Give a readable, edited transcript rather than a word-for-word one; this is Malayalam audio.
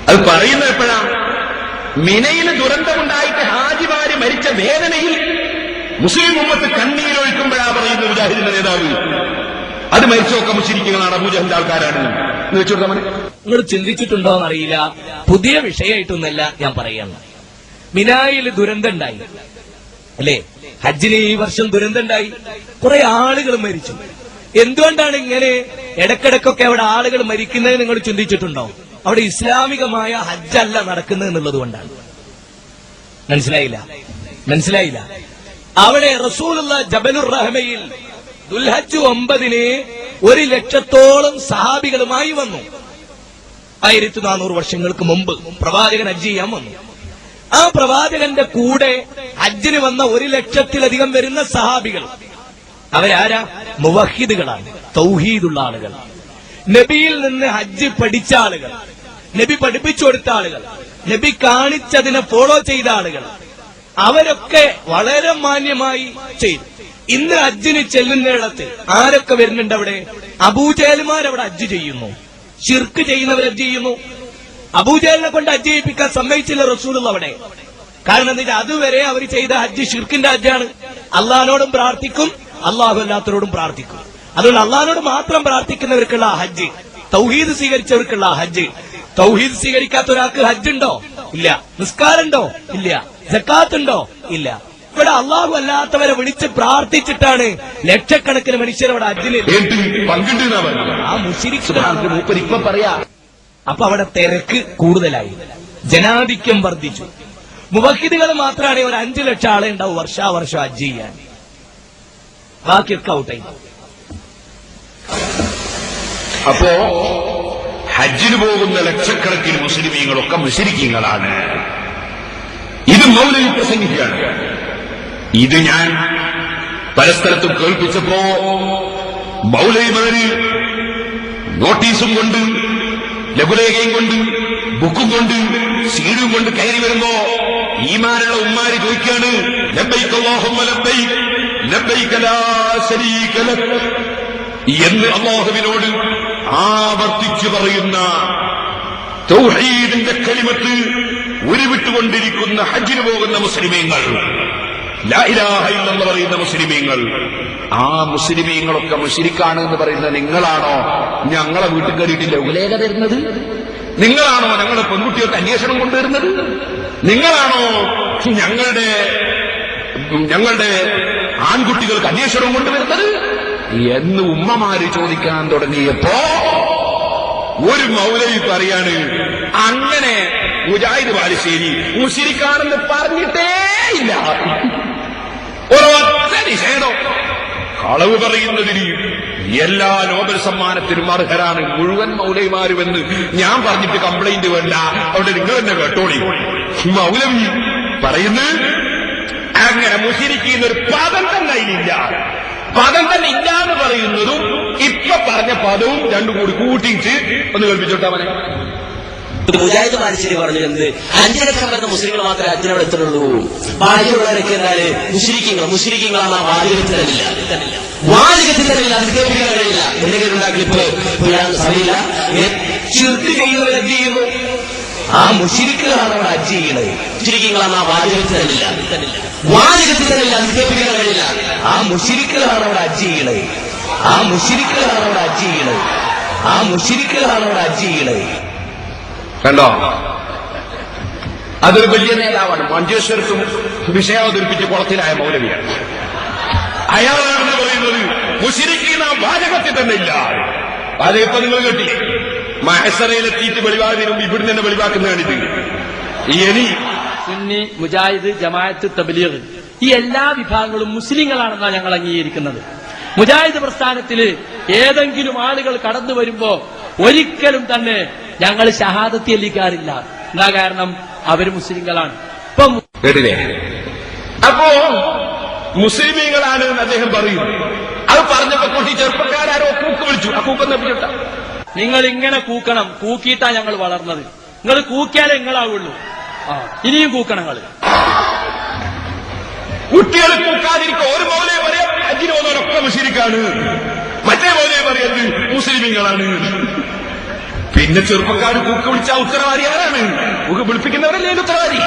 അത് പറയുന്നത് എപ്പോഴാ? മിനയിൽ ദുരന്തമുണ്ടായിട്ട് ഹാജിമാര് മരിച്ച വേദനയിൽ മുസ്ലിം ഉമ്മത്ത് കണ്ണീരൊഴുക്കുമ്പോഴാ പറയുന്ന മുജാഹിദിന്റെ നേതാവ് അത് മരിച്ചൊക്കെ മുശ്രിക്കുകളാണ്, അബൂജഹലിന്റെ ആൾക്കാരാണ് എന്ന് വെച്ചോട്ടാ. നിങ്ങൾ ചിന്തിച്ചിട്ടുണ്ടോ എന്നറിയില്ല, പുതിയ വിഷയമായിട്ടൊന്നല്ല ഞാൻ പറയാണ്. മിനായിൽ ദുരന്തം ഉണ്ടായി അല്ലേ? ഹജ്ജിന് ഈ വർഷം ദുരന്തം ഉണ്ടായി, കുറെ ആളുകൾ മരിച്ചു. എന്തുകൊണ്ടാണ് ഇങ്ങനെ ഇടക്കിടക്കൊക്കെ അവിടെ ആളുകൾ മരിക്കുന്നത് നിങ്ങൾ ചിന്തിച്ചിട്ടുണ്ടോ? അവിടെ ഇസ്ലാമികമായ ഹജ്ജല്ല നടക്കുന്നത് എന്നുള്ളത് കൊണ്ടാണ്. മനസ്സിലായില്ല. അവിടെ റസൂലുള്ള ജബലുർ റഹ്മയിൽ ദുൽഹജ്ജ് 9 1,00,000-ഓളം സഹാബികളുമായി വന്നു. 1400 വർഷങ്ങൾക്ക് മുമ്പ് പ്രവാചകൻ ഹജ്ജ് ചെയ്യാൻ വന്നു. ആ പ്രവാചകന്റെ കൂടെ ഹജ്ജിന് വന്ന 1,00,000-ലധികം വരുന്ന സഹാബികൾ അവരാരാ? മുവഹിദുകളാണ്, തൗഹീദുള്ള ആളുകൾ, നബിയിൽ നിന്ന് ഹജ്ജ് പഠിച്ച ആളുകൾ, നബി പഠിപ്പിച്ചു കൊടുത്ത ആളുകൾ, നബി കാണിച്ചതിനെ ഫോളോ ചെയ്ത ആളുകൾ. അവരൊക്കെ വളരെ മാന്യമായി ചെയ്തു. ഇന്ന് ഹജ്ജിന് ചെല്ലുന്നിടത്ത് ആരൊക്കെ വരുന്നുണ്ട്? അവിടെ അബൂജഹൽമാരവിടെ ഹജ്ജ് ചെയ്യുന്നു, ശിർക്ക് ചെയ്യുന്നവർ ഹജ്ജ് ചെയ്യുന്നു. അബൂജഹലിനെ കൊണ്ട് ഹജ്ജ് ചെയ്യിപ്പിക്കാൻ സമ്മതിച്ചില്ല റസൂലുള്ള അവിടെ. കാരണം എന്താ വെച്ചാൽ അതുവരെ അവർ ചെയ്ത ഹജ്ജ് ഷിർക്കിന്റെ ഹജ്ജാണ്. അള്ളാഹിനോടും പ്രാർത്ഥിക്കും, അള്ളാഹു അല്ലാത്തവരോടും പ്രാർത്ഥിക്കും. അതുകൊണ്ട് അള്ളാഹിനോട് മാത്രം പ്രാർത്ഥിക്കുന്നവർക്കുള്ള ഹജ്ജ്, തൗഹീദ് സ്വീകരിച്ചവർക്കുള്ള ഹജ്ജ്. തൗഹീദ് സ്വീകരിക്കാത്ത ഒരാൾക്ക് ഹജ്ജ് ഉണ്ടോ? ഇല്ല. നിസ്കാരമുണ്ടോ? ഇല്ല. സക്കാത്ത് ഉണ്ടോ? ഇല്ല. ഇവിടെ അള്ളാഹു അല്ലാത്തവരെ വിളിച്ച് പ്രാർത്ഥിച്ചിട്ടാണ് ലക്ഷക്കണക്കിന് മനുഷ്യരവിടെ ഹജ്ജിന് ആ മുശ്രിക്കുകളാണ് മൂപ്പരിപ്പം പറയാ. അപ്പൊ അവിടെ തിരക്ക് കൂടുതലായി, ജനാധിക്യം വർദ്ധിച്ചു. മുവഹിദുകൾ മാത്രമാണ് ഒരു 5 ലക്ഷം ആളെ ഉണ്ടാവും വർഷാവർഷം ഹജ്ജ് ചെയ്യാൻ. ബാക്കിയൊക്കെ ഔട്ടായി. അപ്പോ ഹജ്ജിന് പോകുന്ന ലക്ഷക്കണക്കിന് മുസ്ലിമീങ്ങളൊക്കെ മുശ്രിക്കുകളാണ്. ഇത് മൗലവി പ്രസംഗിക്കുകയാണ്. ഇത് ഞാൻ പല സ്ഥലത്തും കേൾപ്പിച്ചപ്പോ മൗലവിമാര് നോട്ടീസും കൊണ്ട്, ലഘുലേഖയും കൊണ്ട്, ബുക്കും കൊണ്ട്, സീഡും കൊണ്ട് കയറി വരുമ്പോ ഈമാനുള്ള ഉമ്മാര് ചോദിക്കാണ്, ലബ്ബൈക അല്ലാഹുമ്മ ലബ്ബൈക ലബ്ബൈക ലാ ശരീക ലക എന്ന് അല്ലാഹുവിനോട് ആവർത്തിച്ചു പറയുന്ന തൗഹീദിന്റെ കലിമത്ത് ഉരുവിട്ടുകൊണ്ടിരിക്കുന്ന ഹജ്ജിന് പോകുന്ന മുസ്ലിമീങ്ങൾ, ലാ ഇലാഹ ഇല്ലല്ലാഹ് പറയുന്ന മുസ്ലിമീങ്ങൾ. ആ മുസ്ലിമീങ്ങളൊക്കെ മുശ്രിക്കാണ് എന്ന് പറയുന്ന നിങ്ങളാണോ ഞങ്ങളെ വീട്ടിൽ കയറിയിട്ടില്ല ഉലേഖ തരുന്നത്? നിങ്ങളാണോ ഞങ്ങളെ പെൺകുട്ടികൾക്ക് അന്വേഷണം കൊണ്ടുവരുന്നത്? നിങ്ങളാണോ ഞങ്ങളുടെ ആൺകുട്ടികൾക്ക് അന്വേഷണം കൊണ്ടുവരുന്നത് എന്ന് ഉമ്മമാര് ചോദിക്കാൻ തുടങ്ങിയപ്പോ ഒരു മൗലവി പറയാണ്, അങ്ങനെ മുജാഹിദ് ബാലുശ്ശേരി മുശ്രിക്കാണെന്ന് പറഞ്ഞിട്ടേ ഇല്ല. ഒരൊറ്റ നിഷേധം. കളവ് പറയുന്നതിന് എല്ലാ നോബൽ സമ്മാനത്തിനും അർഹരാണ് മുഴുവൻ മൗലവിമാരുമെന്ന് ഞാൻ പറഞ്ഞിട്ട് കംപ്ലൈന്റ് വേണ്ട, അവിടെ നിങ്ങൾ തന്നെ കേട്ടോളി. മൗലവി പറയുന്നു, അങ്ങനെ മുശ്രിക്കുന്നൊരു പദം തന്നെ ഇല്ല. പദം തന്നെ ഇല്ല എന്ന് പറയുന്നതും ഇപ്പൊ പറഞ്ഞ പദവും രണ്ടും കൂടി കൂട്ടിച്ച് ഒന്ന് കേൾപ്പിച്ചോട്ടാ മനെ. മുജാഹിദ് ബാലുശ്ശേരി പറഞ്ഞു, എന്ത് 5 ലക്ഷം വരുന്ന മുസ്ലിങ്ങൾ മാത്രമേ ഹജ്ജിനവിടെ എത്തുന്നുള്ളൂ, ബാക്കിയുള്ളവരൊക്കെ എന്നാല് മുശ്രിക്കുകളാണ്. ആ വാചകത്തിൽ തന്നില്ല, അത് കേൾപ്പിക്കാൻ കഴിയില്ല. എന്തെങ്കിലും ഉണ്ടാക്കിയപ്പോ അറിയില്ല. ശിർക്ക് ചെയ്യുന്നവർ ഹജ്ജ് ചെയ്യുന്നു, ആ മുശ്രിക്കുകളാണ് അവിടെ ഹജ്ജ് ചെയ്യുന്നത്. മുശ്രിക്കുകളാണ്. ആ വാചകത്തിൽ തന്നില്ല, അത് കേൾപ്പിക്കാൻ കഴിയില്ല. ആ മുശ്രിക്കുകളാണ് അവിടെ ഹജ്ജ് ചെയ്യുന്നത്, കണ്ടോ? അതൊരു വലിയ നേതാവാണ്. മഞ്ചേശ്വരത്തും വിഷയം അവതരിപ്പിച്ച് കുളത്തിലായ മൗലവിയാണ്. അയാളാണെന്ന് പറയുന്നത് മുശ്രിക്കുന്ന വാചകത്തിൽ തന്നെ ഇല്ല. വാചകത്തെ നിങ്ങൾ കേട്ടി മഹസറയിലെത്തിയിട്ട് വെളിവാകുന്നതിനും ഇവിടുന്ന് തന്നെ വെളിവാക്കുന്നതാണിത്. ഇനി സുന്നി, മുജാഹിദ്, ജമാഅത്ത്, തബ്ലീഗ് ഈ എല്ലാ വിഭാഗങ്ങളും മുസ്ലിങ്ങളാണെന്നാണ് ഞങ്ങൾ അംഗീകരിക്കുന്നത്. മുജാഹിദ് പ്രസ്ഥാനത്തില് ഏതെങ്കിലും ആളുകൾ കടന്നു വരുമ്പോ ഒരിക്കലും തന്നെ ഞങ്ങൾ ഷഹാദത്ത് ചൊല്ലിക്കാറില്ല. എന്താ കാരണം? അവര് മുസ്ലിങ്ങളാണ്. ഇപ്പം കേട്ടില്ലേ? അപ്പോ മുസ്ലിമീങ്ങളാണ് എന്ന് അദ്ദേഹം പറയും. അത് പറഞ്ഞപ്പോ കുട്ടി ചെറുപ്പക്കാരോ കൂക്ക് വിളിച്ചു. ആ കൂക്കെന്ന് വിളിച്ചോട്ട. നിങ്ങൾ ഇങ്ങനെ കൂക്കണം, കൂക്കിയിട്ടാ ഞങ്ങൾ വളർന്നത്. നിങ്ങൾ കൂക്കിയാലേ നിങ്ങളാവുള്ളൂ. ഇനിയും കൂക്കണം. നിങ്ങൾ കുട്ടികൾ കൂക്കാതിരിക്കും. ഒരു മൗലവി പറയാം ഹജ്ജിന് പോകുന്നവരൊക്കെ മുശ്രിക്കാണ്, മറ്റേ മൗലവി പറയുന്നത് മുസ്ലിമീങ്ങളാണ്. പിന്നെ ചെറുപ്പക്കാർ കൂക്ക് വിളിച്ച ഉത്തരവാദി ആരാണ്? കൂക്ക് വിളിപ്പിക്കുന്നവരല്ലേ ഉത്തരവാദി?